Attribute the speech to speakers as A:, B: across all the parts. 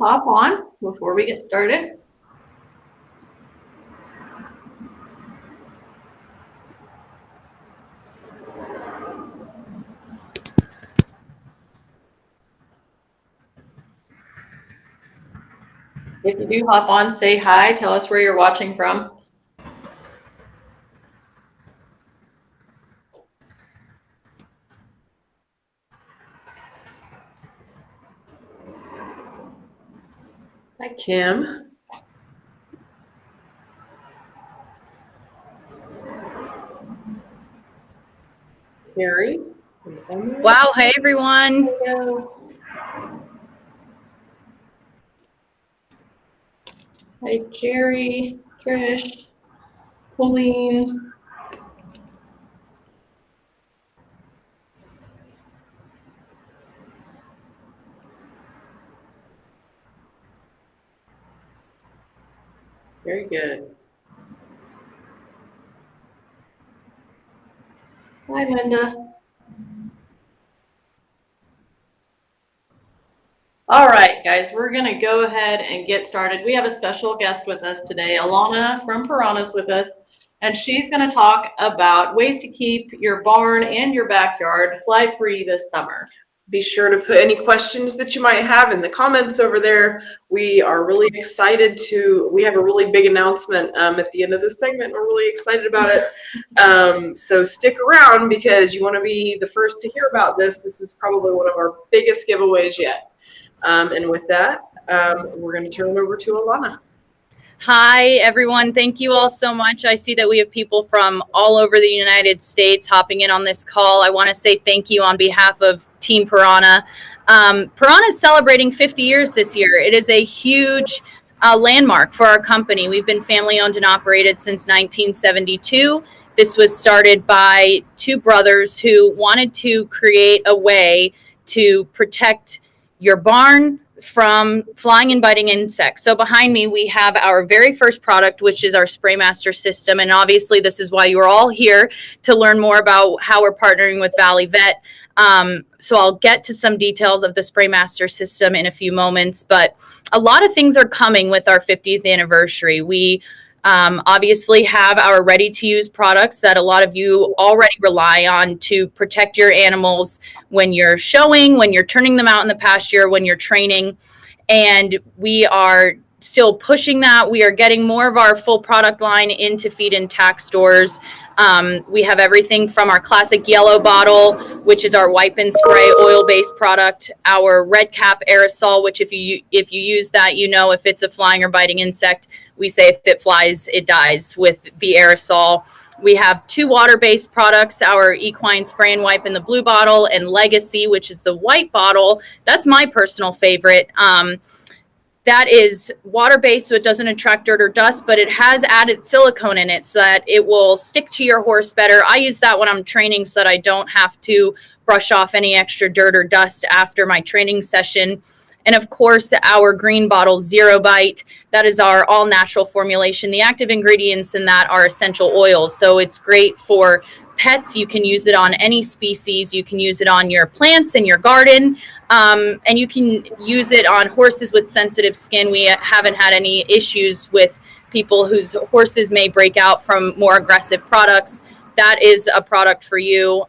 A: hop on before we get started. If you do hop on, say hi, tell us where you're watching from. Hi, Kim. Carrie.
B: Wow, hey everyone.
A: Hello. Hi, Jerry, Trish, Colleen. Very good. Hi, Linda. All right, guys, we're going to go ahead and get started. We have a special guest with us today, Alana from Piranha's with us, and she's going to talk about ways to keep your barn and your backyard fly-free this summer.
C: Be sure to put any questions that you might have in the comments over there. We are really excited we have a really big announcement at the end of this segment. We're really excited about it. So stick around because you want to be the first to hear about this. This is probably one of our biggest giveaways yet. And with that, we're going to turn it over to Alana.
B: Hi, everyone. Thank you all so much. I see that we have people from all over the United States hopping in on this call. I want to say thank you on behalf of Team Pyranha. Pyranha is celebrating 50 years this year. It is a huge landmark for our company. We've been family owned and operated since 1972. This was started by two brothers who wanted to create a way to protect your barn from flying and biting insects. So behind me, we have our very first product, which is our Spraymaster system. And obviously, this is why you're all here to learn more about how we're partnering with Valley Vet. So I'll get to some details of the Spraymaster system in a few moments. But a lot of things are coming with our 50th anniversary. We obviously have our ready-to-use products that a lot of you already rely on to protect your animals when you're showing, when you're turning them out in the pasture, when you're training. And we are still pushing that. We are getting more of our full product line into feed and tack stores. We have everything from our classic yellow bottle, which is our wipe and spray oil-based product, our red cap aerosol, which if you use that, you know if it's a flying or biting insect. We say if it flies, it dies with the aerosol. We have two water-based products, our Equine spray and wipe in the blue bottle and Legacy, which is the white bottle. That's my personal favorite. That is water-based, so it doesn't attract dirt or dust, but it has added silicone in it so that it will stick to your horse better. I use that when I'm training so that I don't have to brush off any extra dirt or dust after my training session. And of course, our green bottle, Zero Bite, that is our all-natural formulation. The active ingredients in that are essential oils, so it's great for pets. You can use it on any species. You can use it on your plants in your garden, and you can use it on horses with sensitive skin. We haven't had any issues with people whose horses may break out from more aggressive products. That is a product for you.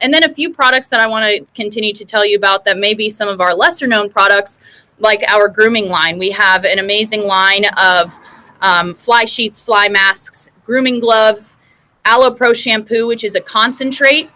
B: And then a few products that I want to continue to tell you about that may be some of our lesser known products, like our grooming line. We have an amazing line of fly sheets, fly masks, grooming gloves, Aloe Pro shampoo, which is a concentrate.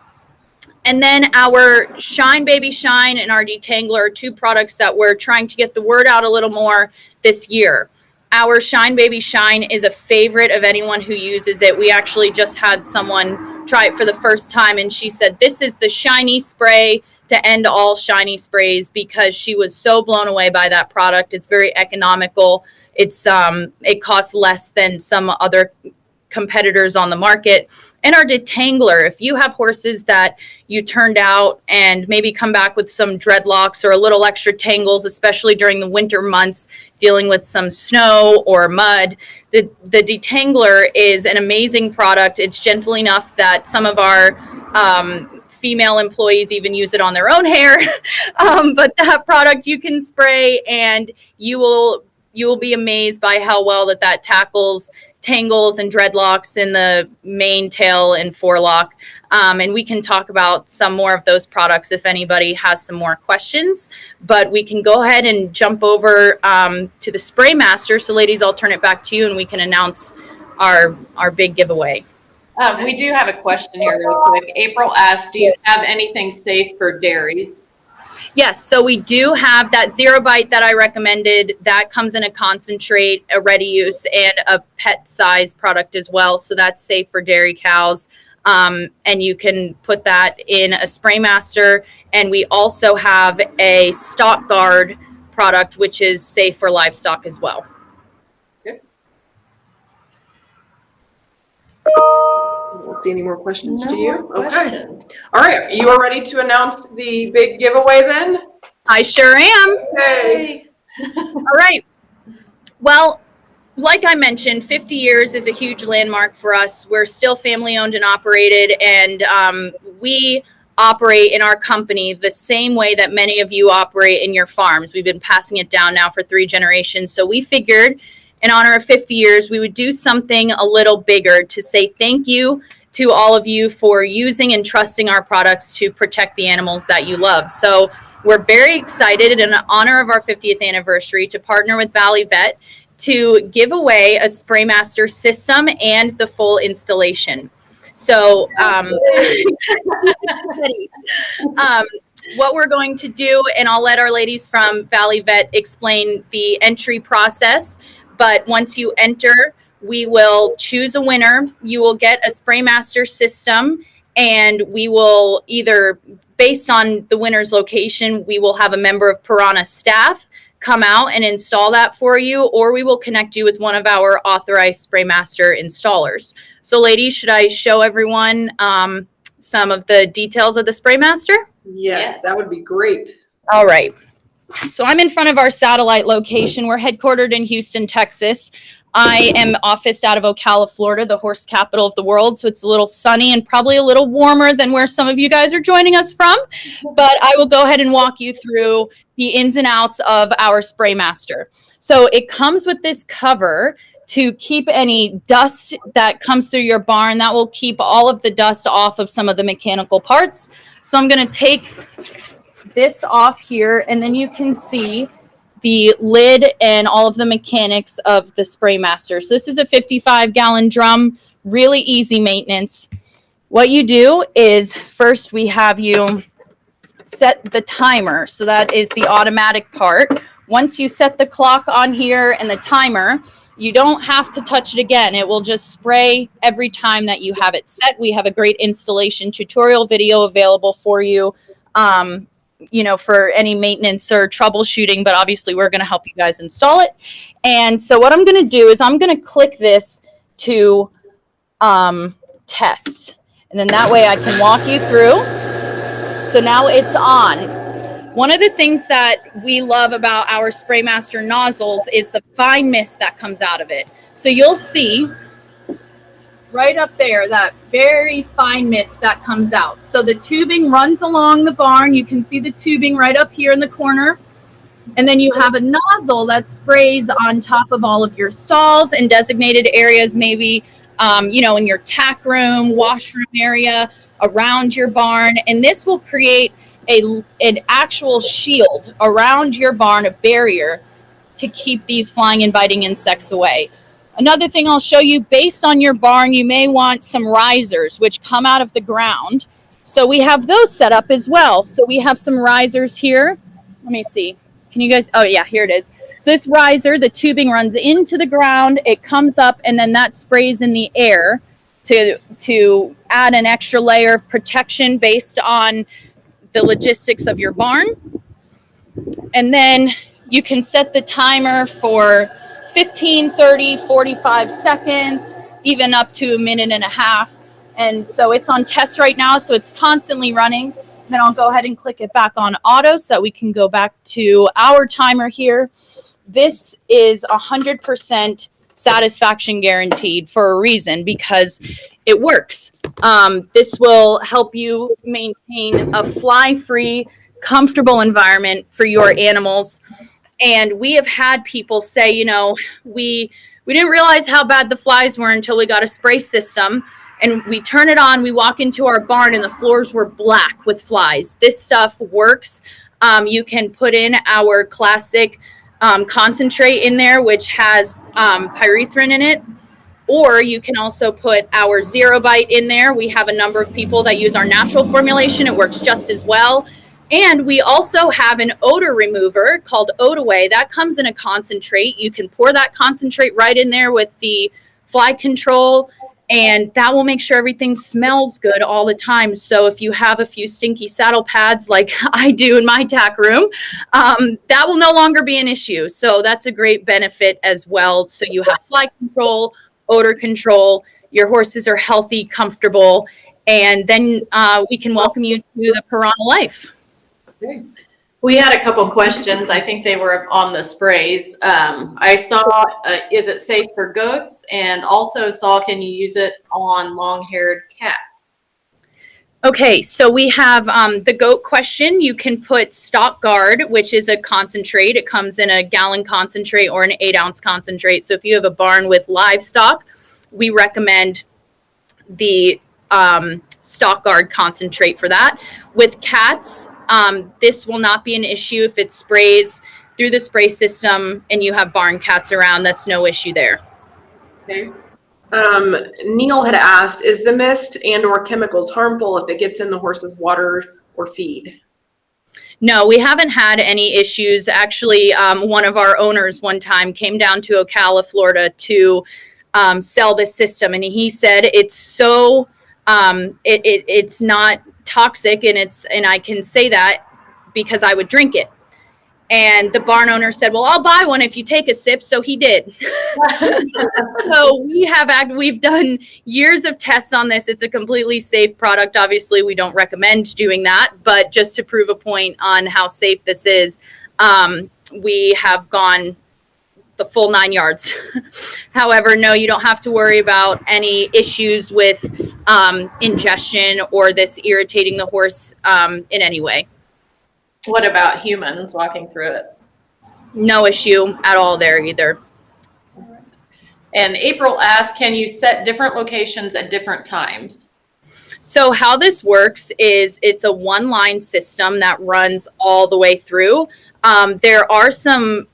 B: And then our Shine Baby Shine and our Detangler are two products that we're trying to get the word out a little more this year. Our Shine Baby Shine is a favorite of anyone who uses it. We actually just had someone try it for the first time, and she said this is the shiny spray to end all shiny sprays because she was so blown away by that product. It's very economical. It costs less than some other competitors on the market. And our Detangler, if you have horses that you turned out and maybe come back with some dreadlocks or a little extra tangles, especially during the winter months, dealing with some snow or mud, the Detangler is an amazing product. It's gentle enough that some of our female employees even use it on their own hair. But that product you can spray, and you will be amazed by how well that tackles tangles and dreadlocks in the mane, tail, and forelock. And we can talk about some more of those products if anybody has some more questions. But we can go ahead and jump over to the Spray Master. So ladies, I'll turn it back to you and we can announce our big giveaway.
A: We do have a question here real quick. April asked, do you have anything safe for dairies?
B: Yes, so we do have that Zero Bite that I recommended. That comes in a concentrate, a ready use, and a pet size product as well. So that's safe for dairy cows. And you can put that in a Spray Master. And we also have a Stock Guard product, which is safe for livestock as well.
C: We'll see any more questions to you.
A: Questions.
C: Okay. All right. You are ready to announce the big giveaway then?
B: I sure am.
C: Okay.
B: All right. Well, like I mentioned, 50 years is a huge landmark for us. We're still family owned and operated, and we operate in our company the same way that many of you operate in your farms. We've been passing it down now for 3 generations. So we figured in honor of 50 years, we would do something a little bigger to say thank you to all of you for using and trusting our products to protect the animals that you love. So we're very excited in honor of our 50th anniversary to partner with Valley Vet to give away a Spray Master system and the full installation. So what we're going to do, and I'll let our ladies from Valley Vet explain the entry process, but once you enter, we will choose a winner. You will get a Spray Master system, and we will either, based on the winner's location, we will have a member of Pyranha staff come out and install that for you, or we will connect you with one of our authorized Spray Master installers. So ladies, should I show everyone some of the details of the Spray Master?
C: Yes, that would be great.
B: All right. So I'm in front of our satellite location. We're headquartered in Houston, Texas. I am officed out of Ocala, Florida, the horse capital of the world. So it's a little sunny and probably a little warmer than where some of you guys are joining us from. But I will go ahead and walk you through the ins and outs of our Spray Master. So it comes with this cover to keep any dust that comes through your barn. That will keep all of the dust off of some of the mechanical parts. So I'm going to take this off here, and then you can see the lid and all of the mechanics of the Spray Master. So this is a 55-gallon drum, really easy maintenance. What you do is first we have you set the timer. So that is the automatic part. Once you set the clock on here and the timer, you don't have to touch it again. It will just spray every time that you have it set. We have a great installation tutorial video available for you, for any maintenance or troubleshooting, but obviously we're going to help you guys install it. And so what I'm going to do is I'm going to click this to test. And then that way I can walk you through. So now it's on. One of the things that we love about our Spray Master nozzles is the fine mist that comes out of it. So you'll see right up there that very fine mist that comes out. So the tubing runs along the barn. You can see the tubing right up here in the corner. And then you have a nozzle that sprays on top of all of your stalls and designated areas, maybe, in your tack room, washroom area, around your barn. And this will create an actual shield around your barn, a barrier to keep these flying and biting insects away. Another thing I'll show you, based on your barn, you may want some risers which come out of the ground. So we have those set up as well. So we have some risers here. Let me see. Can you guys, oh yeah, here it is. So this riser, the tubing runs into the ground, it comes up, and then that sprays in the air to add an extra layer of protection based on the logistics of your barn. And then you can set the timer for 15, 30, 45 seconds, even up to a minute and a half. And so it's on test right now, so it's constantly running. Then I'll go ahead and click it back on auto so that we can go back to our timer here. This is 100% satisfaction guaranteed for a reason, because it works. This will help you maintain a fly-free, comfortable environment for your animals. And we have had people say, you know, we didn't realize how bad the flies were until we got a spray system. And we turn it on, we walk into our barn, and the floors were black with flies. This stuff works. You can put in our classic concentrate in there, which has pyrethrin in it. Or you can also put our Zero Bite in there. We have a number of people that use our natural formulation. It works just as well. And we also have an odor remover called Odaway. That comes in a concentrate. You can pour that concentrate right in there with the fly control, and that will make sure everything smells good all the time. So if you have a few stinky saddle pads like I do in my tack room, that will no longer be an issue. So that's a great benefit as well. So you have fly control, odor control, your horses are healthy, comfortable, and then we can welcome you to the Pyranha life.
C: Okay.
A: We had a couple questions. I think they were on the sprays. I saw, is it safe for goats? And also saw, can you use it on long-haired cats?
B: Okay, so we have the goat question. You can put Stock Guard, which is a concentrate. It comes in a gallon concentrate or an 8-ounce concentrate. So if you have a barn with livestock, we recommend the Stock Guard concentrate for that. With cats, this will not be an issue if it sprays through the spray system and you have barn cats around. That's no issue there.
C: Okay. Neil had asked, is the mist and or chemicals harmful if it gets in the horse's water or feed?
B: No, we haven't had any issues. Actually, one of our owners one time came down to Ocala, Florida to sell this system. And he said it's so, it's not toxic, and I can say that because I would drink it. And the barn owner said, well, I'll buy one if you take a sip. So he did. So we've done years of tests on this. It's a completely safe product. Obviously, we don't recommend doing that, but just to prove a point on how safe this is, we have gone the full 9 yards. However, no, you don't have to worry about any issues with ingestion or this irritating the horse in any way.
A: What about humans walking through it?
B: No issue at all there either.
A: And April asked, can you set different locations at different times?
B: So how this works is it's a one-line system that runs all the way through. There are some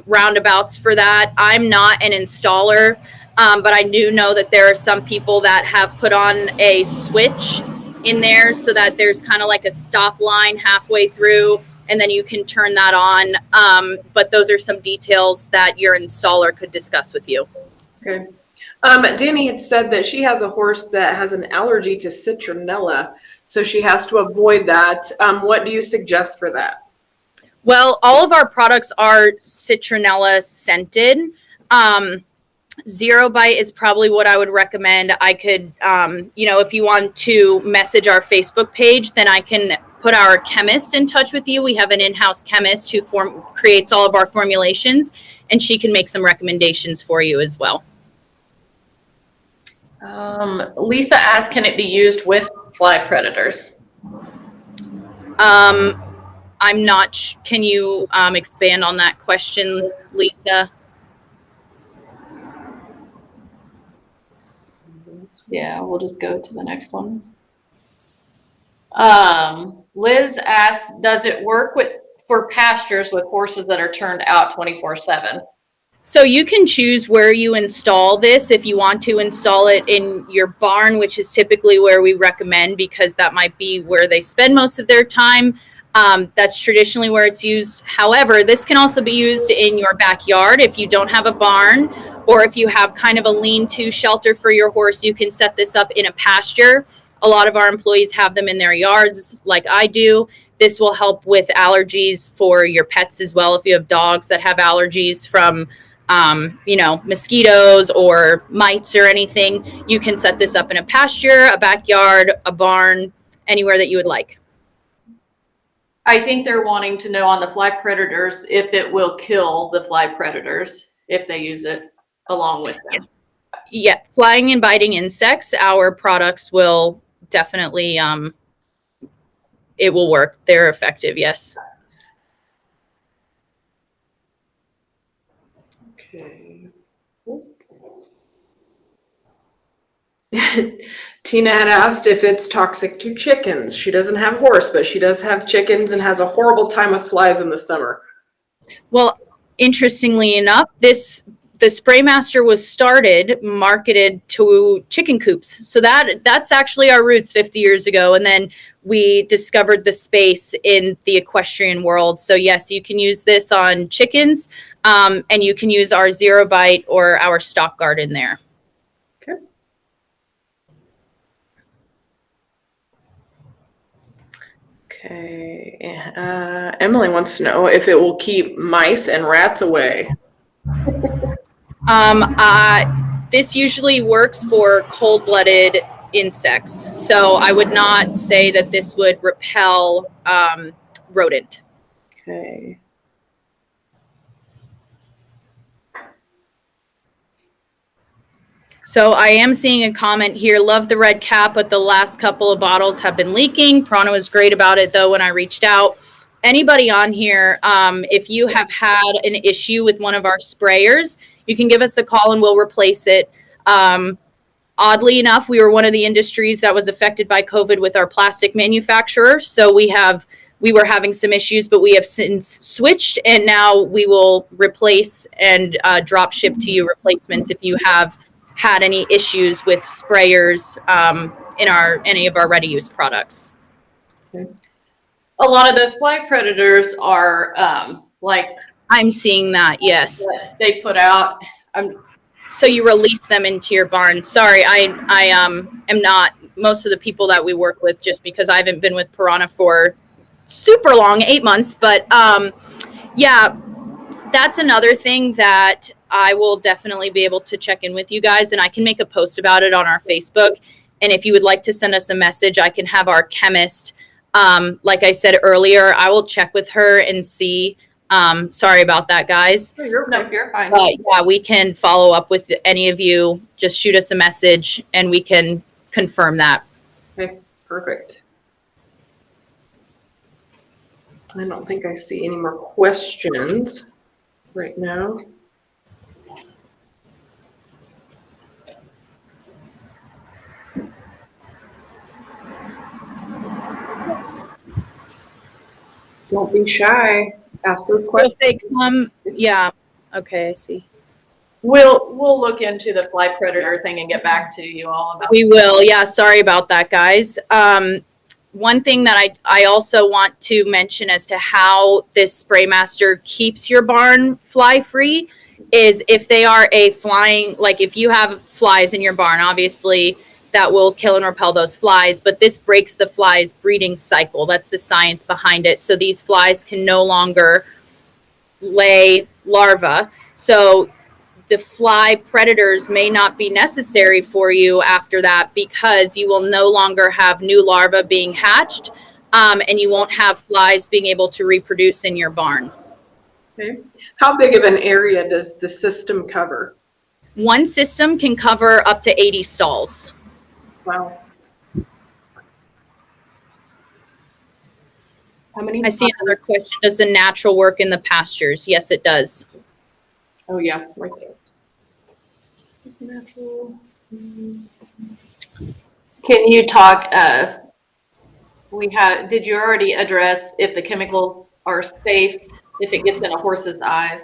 B: roundabouts for that. I'm not an installer, but I do know that there are some people that have put on a switch in there so that there's kind of like a stop line halfway through, and then you can turn that on. But those are some details that your installer could discuss with you.
C: Okay. Danny had said that she has a horse that has an allergy to citronella, so she has to avoid that. What do you suggest for that?
B: Well, all of our products are citronella scented. Zero Bite is probably what I would recommend. I could, if you want to message our Facebook page, then I can put our chemist in touch with you. We have an in-house chemist who creates all of our formulations, and she can make some recommendations for you as well.
A: Lisa asked, can it be used with fly predators?
B: I'm not, can you expand on that question, Lisa?
A: Yeah, we'll just go to the next one. Liz asks, does it work for pastures with horses that are turned out 24/7?
B: So you can choose where you install this. If you want to install it in your barn, which is typically where we recommend because that might be where they spend most of their time. That's traditionally where it's used. However, this can also be used in your backyard if you don't have a barn, or if you have kind of a lean-to shelter for your horse, you can set this up in a pasture. A lot of our employees have them in their yards like I do. This will help with allergies for your pets as well. If you have dogs that have allergies from mosquitoes or mites or anything, you can set this up in a pasture, a backyard, a barn, anywhere that you would like.
A: I think they're wanting to know on the fly predators if it will kill the fly predators if they use it. along with them.
B: Yeah, flying and biting insects, our products will definitely, it will work. They're effective, yes.
C: Okay. Tina had asked if it's toxic to chickens. She doesn't have horse, but she does have chickens and has a horrible time with flies in the summer.
B: Well, interestingly enough, the Spraymaster was marketed to chicken coops. So that's actually our roots 50 years ago. And then we discovered the space in the equestrian world. So yes, you can use this on chickens, and you can use our Zero Bite or our Stock Guard in there.
C: Okay. Okay. Emily wants to know if it will keep mice and rats away.
B: This usually works for cold-blooded insects. So I would not say that this would repel rodent.
C: Okay.
B: So I am seeing a comment here. Love the red cap, but the last couple of bottles have been leaking. Piranha was great about it, though, when I reached out. Anybody on here, if you have had an issue with one of our sprayers, you can give us a call and we'll replace it. Oddly enough, we were one of the industries that was affected by COVID with our plastic manufacturer. So we were having some issues, but we have since switched, and now we will replace and drop ship to you replacements if you have had any issues with sprayers in any of our ready-use products.
C: Okay.
A: A lot of the fly predators are like
B: I'm seeing that, yes.
A: they put out.
B: So you release them into your barn. Sorry, I am not most of the people that we work with, just because I haven't been with Piranha for super long, 8 months. But yeah, that's another thing that I will definitely be able to check in with you guys, and I can make a post about it on our Facebook. And if you would like to send us a message, I can have our chemist, like I said earlier, I will check with her and see. Sorry about that, guys.
A: No, you're fine.
B: But yeah, we can follow up with any of you. Just shoot us a message and we can confirm that.
C: Okay, perfect. I don't think I see any more questions right now. Don't be shy. Ask those
B: So
C: questions.
B: if they come, yeah. Okay, I see.
A: We'll look into the fly predator thing and get back to you all about.
B: We will. Yeah, sorry about that, guys. One thing that I also want to mention as to how this Spraymaster keeps your barn fly free is if they are like if you have flies in your barn, obviously that will kill and repel those flies, but this breaks the flies' breeding cycle. That's the science behind it. So these flies can no longer lay larvae. So the fly predators may not be necessary for you after that, because you will no longer have new larvae being hatched, and you won't have flies being able to reproduce in your barn.
C: Okay. How big of an area does the system cover?
B: One system can cover up to 80 stalls.
C: Wow. How many?
B: I see another question. Does the natural work in the pastures? Yes, it does.
C: Oh yeah, right there.
A: Natural. Can you talk? Did you already address if the chemicals are safe if it gets in a horse's eyes?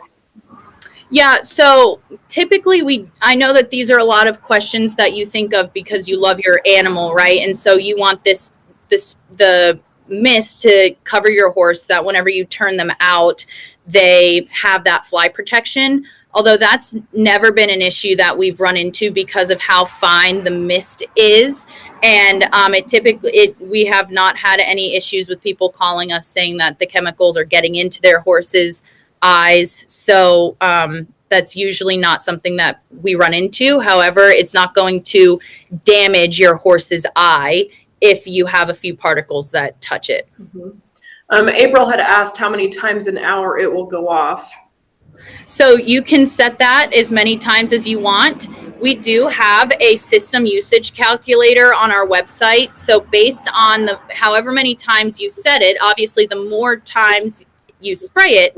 B: Yeah, so typically I know that these are a lot of questions that you think of because you love your animal, right? And so you want the mist to cover your horse, that whenever you turn them out, they have that fly protection. Although that's never been an issue that we've run into because of how fine the mist is. And we have not had any issues with people calling us saying that the chemicals are getting into their horses' eyes. So that's usually not something that we run into. However, it's not going to damage your horse's eye if you have a few particles that touch it.
C: Mm-hmm. April had asked how many times an hour it will go off.
B: So you can set that as many times as you want. We do have a system usage calculator on our website. So based on the however many times you set it, obviously the more times you spray it,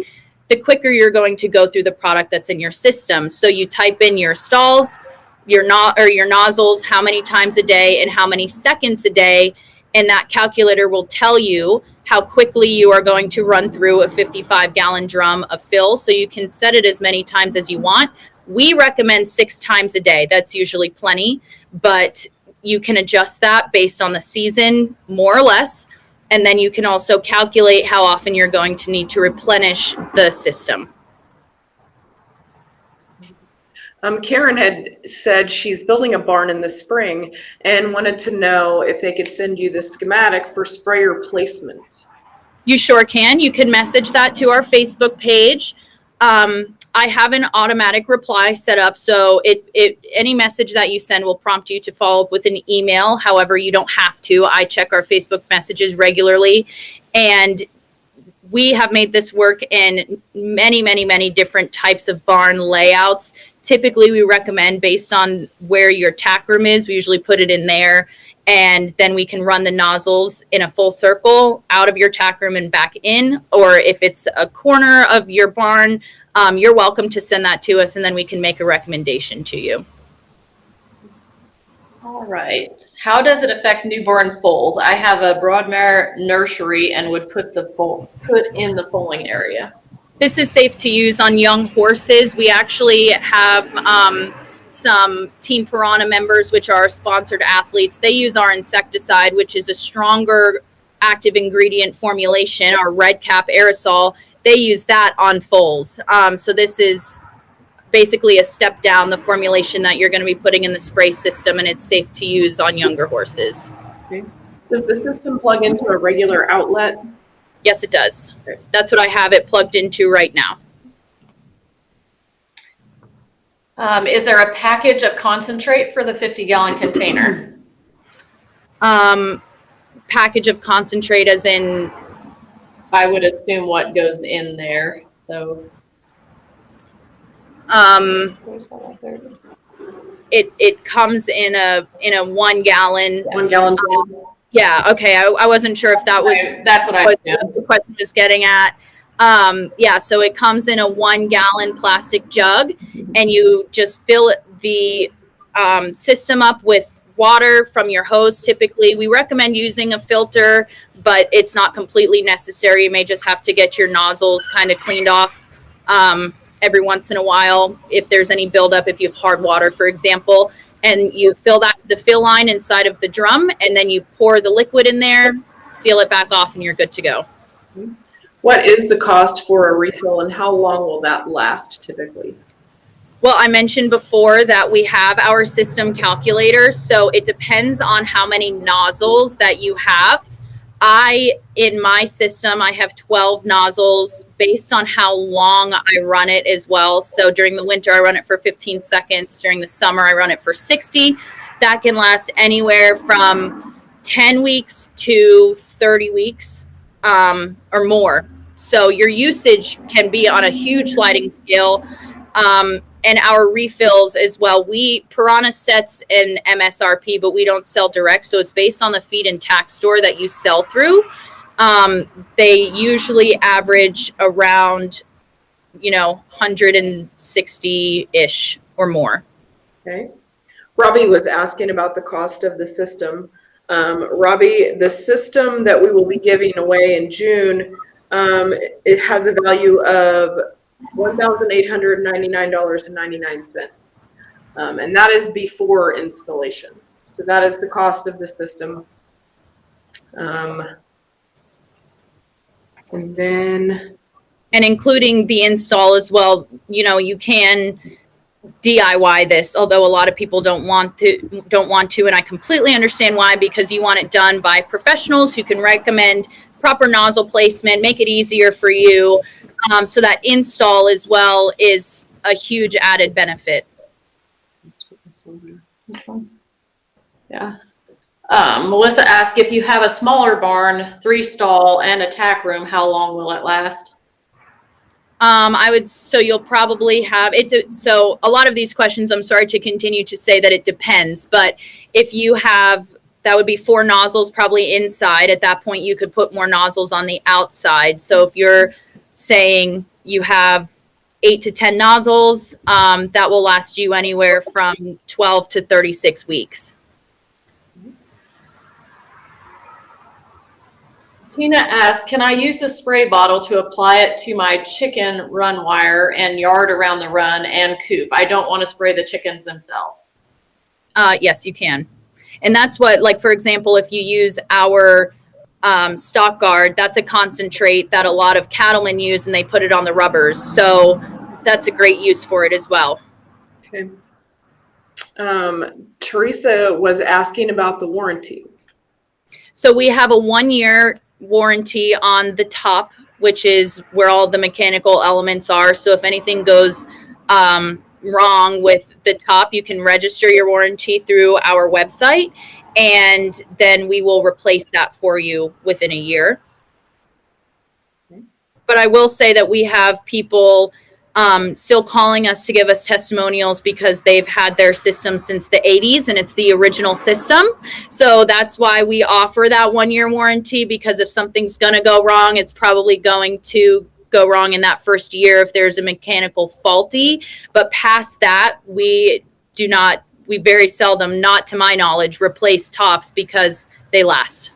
B: the quicker you're going to go through the product that's in your system. So you type in your stalls, your nozzles, how many times a day and how many seconds a day, and that calculator will tell you how quickly you are going to run through a 55-gallon drum of fill. So you can set it as many times as you want. We recommend 6 times a day. That's usually plenty, but you can adjust that based on the season, more or less. And then you can also calculate how often you're going to need to replenish the system.
C: Karen had said she's building a barn in the spring and wanted to know if they could send you the schematic for sprayer placement.
B: You sure can. You can message that to our Facebook page. I have an automatic reply set up, so any message that you send will prompt you to follow up with an email. However, you don't have to. I check our Facebook messages regularly, and we have made this work in many, many, many different types of barn layouts. Typically, we recommend based on where your tack room is. We usually put it in there, and then we can run the nozzles in a full circle out of your tack room and back in. Or if it's a corner of your barn, you're welcome to send that to us, and then we can make a recommendation to you.
A: All right. How does it affect newborn foals? I have a broadmare nursery and would put in the foaling area.
B: This is safe to use on young horses. We actually have some Team Pyranha members, which are sponsored athletes. They use our insecticide, which is a stronger active ingredient formulation, our red cap aerosol. They use that on foals. So this is basically a step down the formulation that you're going to be putting in the spray system, and it's safe to use on younger horses.
C: Okay. Does the system plug into a regular outlet?
B: Yes, it does. That's what I have it plugged into right now.
A: Is there a package of concentrate for the 50-gallon container?
B: Package of concentrate as in?
A: I would assume what goes in there. So
B: it comes in a 1 gallon.
C: 1 gallon.
B: Yeah. Okay. I wasn't sure if that was
A: that's what
B: the question was getting at. Yeah. So it comes in a 1 gallon plastic jug, and you just fill the system up with water from your hose. Typically, we recommend using a filter, but it's not completely necessary. You may just have to get your nozzles kind of cleaned off every once in a while if there's any buildup, if you have hard water, for example. And you fill that to the fill line inside of the drum, and then you pour the liquid in there, seal it back off, and you're good to go.
C: What is the cost for a refill, and how long will that last typically?
B: Well, I mentioned before that we have our system calculator, so it depends on how many nozzles that you have. In my system, I have 12 nozzles based on how long I run it as well. So during the winter, I run it for 15 seconds. During the summer, I run it for 60. That can last anywhere from 10 weeks to 30 weeks or more. So your usage can be on a huge sliding scale. And our refills as well. Pyranha sets an MSRP, but we don't sell direct. So it's based on the feed and tack store that you sell through. They usually average around, 160-ish or more.
C: Okay. Robbie was asking about the cost of the system. Robbie, the system that we will be giving away in June, it has a value of $1,899.99. And that is before installation. So that is the cost of the system. And
B: including the install as well, you can DIY this, although a lot of people don't want to, and I completely understand why, because you want it done by professionals who can recommend proper nozzle placement, make it easier for you. So that install as well is a huge added benefit.
A: Yeah. Melissa asked, if you have a smaller barn, 3 stall and a tack room, how long will it last?
B: So you'll probably have it. So a lot of these questions, I'm sorry to continue to say that it depends, but if you have, that would be 4 nozzles probably inside. At that point, you could put more nozzles on the outside. So if you're saying you have 8 to 10 nozzles, that will last you anywhere from 12 to 36 weeks.
A: Tina asks, can I use the spray bottle to apply it to my chicken run wire and yard around the run and coop? I don't want to spray the chickens themselves.
B: Yes, you can. And that's what, like, for example, if you use our stock guard, that's a concentrate that a lot of cattlemen use and they put it on the rubbers. So that's a great use for it as well.
C: Okay. Teresa was asking about the warranty.
B: So we have a 1-year warranty on the top, which is where all the mechanical elements are. So if anything goes wrong with the top, you can register your warranty through our website, and then we will replace that for you within a year.
C: Okay.
B: But I will say that we have people still calling us to give us testimonials because they've had their system since the 80s and it's the original system. So that's why we offer that 1-year warranty, because if something's going to go wrong, it's probably going to go wrong in that first year if there's a mechanical faulty. But past that, we very seldom, not to my knowledge, replace tops because they last.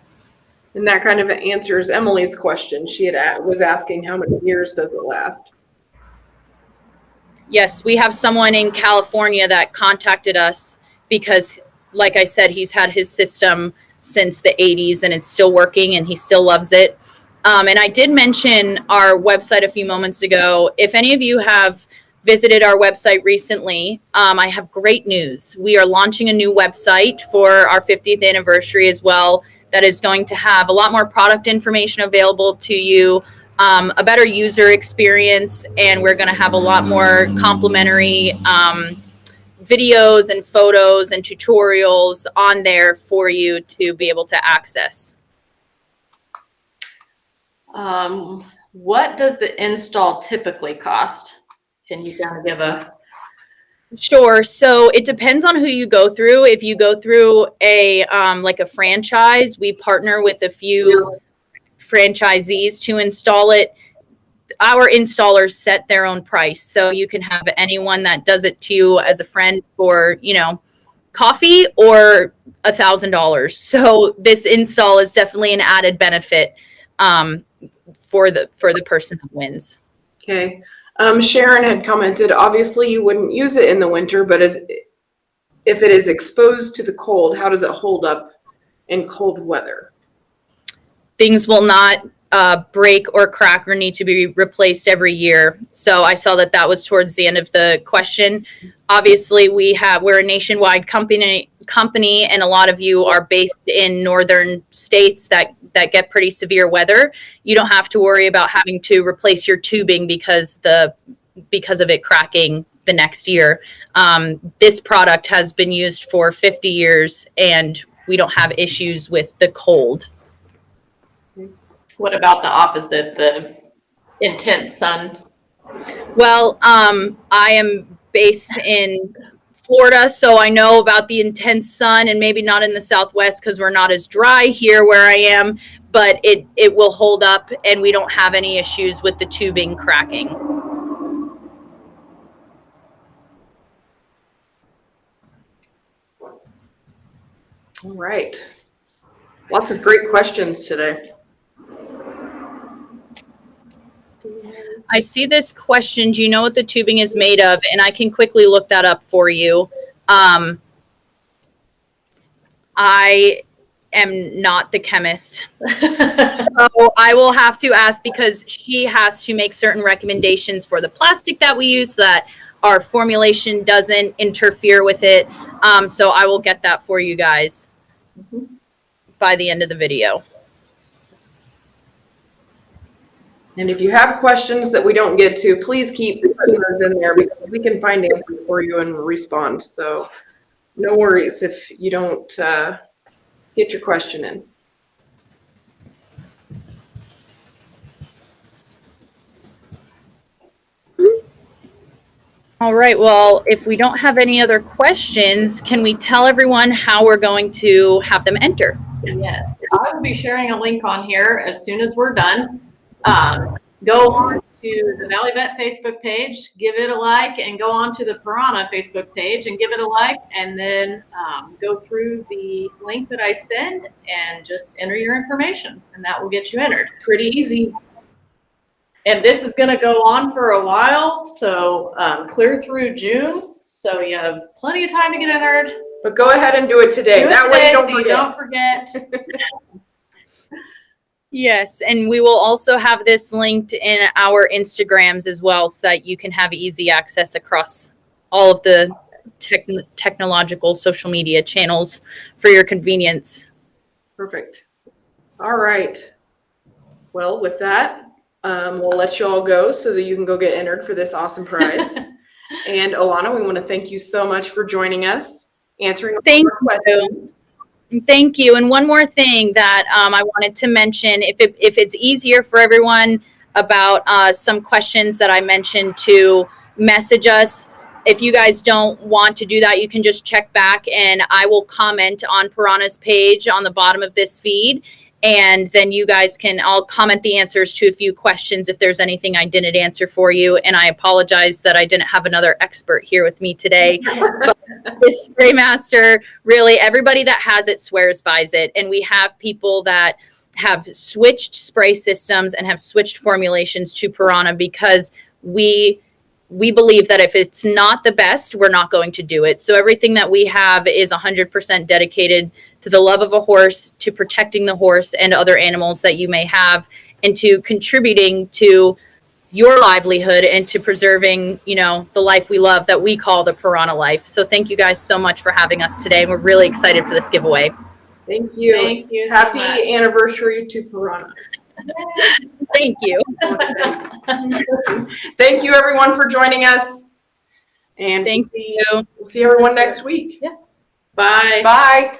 C: And that kind of answers Emily's question. She was asking how many years does it last?
B: Yes, we have someone in California that contacted us because, like I said, he's had his system since the 80s and it's still working and he still loves it. And I did mention our website a few moments ago. If any of you have visited our website recently, I have great news. We are launching a new website for our 50th anniversary as well that is going to have a lot more product information available to you, a better user experience, and we're going to have a lot more complimentary videos and photos and tutorials on there for you to be able to access.
A: What does the install typically cost? Can you kind of give a...
B: Sure. So it depends on who you go through. If you go through a like a franchise, we partner with a few franchisees to install it. Our installers set their own price. So you can have anyone that does it to you as a friend for, coffee or $1,000. So this install is definitely an added benefit for the person that wins.
C: Okay. Sharon had commented, obviously you wouldn't use it in the winter, but if it is exposed to the cold, how does it hold up in cold weather?
B: Things will not break or crack or need to be replaced every year. So I saw that was towards the end of the question. Obviously, we're a nationwide company, and a lot of you are based in northern states that get pretty severe weather. You don't have to worry about having to replace your tubing because of it cracking the next year. This product has been used for 50 years, and we don't have issues with the cold.
A: What about the opposite, the intense sun?
B: Well, I am based in Florida, so I know about the intense sun, and maybe not in the Southwest because we're not as dry here where I am, but it will hold up, and we don't have any issues with the tubing cracking.
C: All right. Lots of great questions today.
B: I see this question. Do you know what the tubing is made of? And I can quickly look that up for you. I am not the chemist. So I will have to ask, because she has to make certain recommendations for the plastic that we use so that our formulation doesn't interfere with it. So I will get that for you guys by the end of the video.
C: And if you have questions that we don't get to, please keep putting those in there because we can find answers for you and respond. So no worries if you don't get your question in.
B: All right. Well, if we don't have any other questions, can we tell everyone how we're going to have them enter?
A: Yes, I will be sharing a link on here as soon as we're done. Go on to the Valley Vet Facebook page, give it a like, and go on to the Pyranha Facebook page and give it a like, and then go through the link that I send and just enter your information, and that will get you entered.
C: Pretty easy.
A: And this is going to go on for a while, so clear through June. So you have plenty of time to get entered.
C: But go ahead and do it today. That way you don't forget.
B: Yes, and we will also have this linked in our Instagrams as well, so that you can have easy access across all of the technological social media channels for your convenience.
C: Perfect. All right. Well, with that, we'll let you all go so that you can go get entered for this awesome prize. And Alana, we want to thank you so much for joining us, answering all our questions.
B: Thank you. And one more thing that I wanted to mention, if it's easier for everyone about some questions that I mentioned, to message us. If you guys don't want to do that, you can just check back, and I will comment on Pyranha's page on the bottom of this feed. And then you guys I'll comment the answers to a few questions if there's anything I didn't answer for you. And I apologize that I didn't have another expert here with me today. But this Spray Master, really, everybody that has it swears by it. And we have people that have switched spray systems and have switched formulations to Pyranha because we believe that if it's not the best, we're not going to do it. So everything that we have is 100% dedicated to the love of a horse, to protecting the horse and other animals that you may have, and to contributing to your livelihood and to preserving, the life we love that we call the Pyranha life. So thank you guys so much for having us today. We're really excited for this giveaway.
C: Thank you.
A: Thank you so
C: Happy
A: much.
C: anniversary to Pyranha.
B: Thank you.
C: Thank you, everyone, for joining us. And
B: Thank you.
C: We'll see everyone next week.
A: Yes.
C: Bye. Bye.